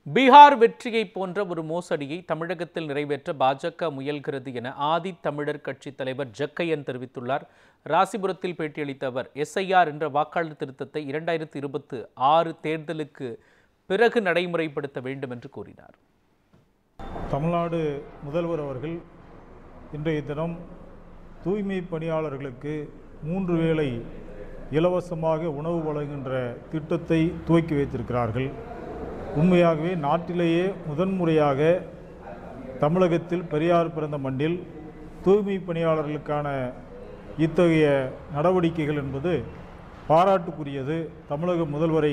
பீகார் வெற்றியை போன்ற ஒரு மோசடியை தமிழகத்தில் நிறைவேற்ற பாஜக முயல்கிறது என ஆதித்தமிழர் கட்சி தலைவர் ஜக்கையன் தெரிவித்துள்ளார். ராசிபுரத்தில் பேட்டியளித்த அவர் எஸ்ஐஆர் என்ற வாக்காளர் திருத்தத்தை 2026 தேர்தலுக்கு பிறகு நடைமுறைப்படுத்த வேண்டும் என்று கூறினார். தமிழ்நாடு முதல்வர் அவர்கள் இன்றைய தினம் தூய்மை பணியாளர்களுக்கு 3 வேளை இலவசமாக உணவு வழங்குகின்ற திட்டத்தை துவக்கி வைத்திருக்கிறார்கள். உண்மையாகவே நாட்டிலேயே முதன்முறையாக தமிழகத்தில் பெரியார் பிறந்த மண்ணில் தூய்மை பணியாளர்களுக்கான இத்தகைய நடவடிக்கைகள் என்பது பாராட்டுக்குரியது. தமிழக முதல்வரை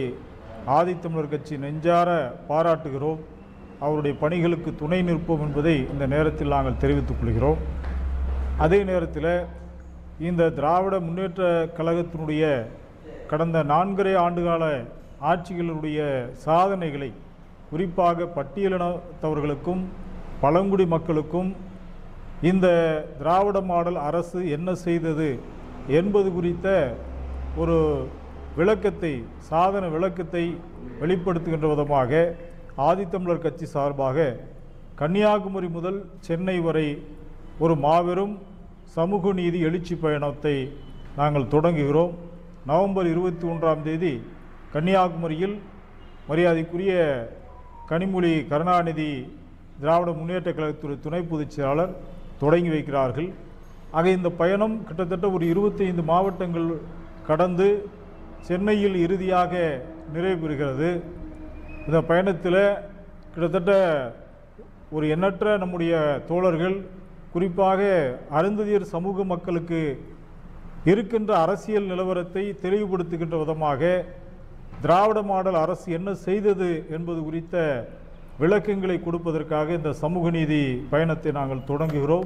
ஆதித்தமிழர் கட்சி நெஞ்சார பாராட்டுகிறோம். அவருடைய பணிகளுக்கு துணை நிற்போம் என்பதை இந்த நேரத்தில் நாங்கள் தெரிவித்துக் கொள்கிறோம். அதே நேரத்தில் இந்த திராவிட முன்னேற்ற கழகத்தினுடைய கடந்த 4.5 ஆண்டுகால ஆட்சிகளுடைய சாதனைகளை குறிப்பாக பட்டியலினத்தவர்களுக்கும் பழங்குடி மக்களுக்கும் இந்த திராவிட மாடல் அரசு என்ன செய்தது என்பது குறித்த ஒரு விளக்கத்தை, சாதன விளக்கத்தை வெளிப்படுத்துகின்ற விதமாக ஆதித்தமிழர் கட்சி சார்பாக கன்னியாகுமரி முதல் சென்னை வரை ஒரு மாபெரும் சமூக நீதி எழுச்சி பயணத்தை நாங்கள் தொடங்குகிறோம். நவம்பர் 21ஆம் தேதி கன்னியாகுமரியில் மரியாதைக்குரிய கனிமொழி கருணாநிதி திராவிட முன்னேற்ற கழகத்துடைய துணை பொதுச் செயலாளர் தொடங்கி வைக்கிறார்கள். ஆக இந்த பயணம் கிட்டத்தட்ட ஒரு 25 மாவட்டங்கள் கடந்து சென்னையில் இறுதியாக நிறைவு பெறுகிறது. இந்த பயணத்தில் கிட்டத்தட்ட ஒரு எண்ணற்ற நம்முடைய தோழர்கள், குறிப்பாக அருந்ததியர் சமூக மக்களுக்கு இருக்கின்ற அரசியல் நிலவரத்தை தெளிவுபடுத்துகின்ற விதமாக திராவிட மாடல் அரசு என்ன செய்தது என்பது குறித்த விளக்கங்களை கொடுப்பதற்காக இந்த சமூக நீதி பயணத்தை நாங்கள் தொடங்குகிறோம்.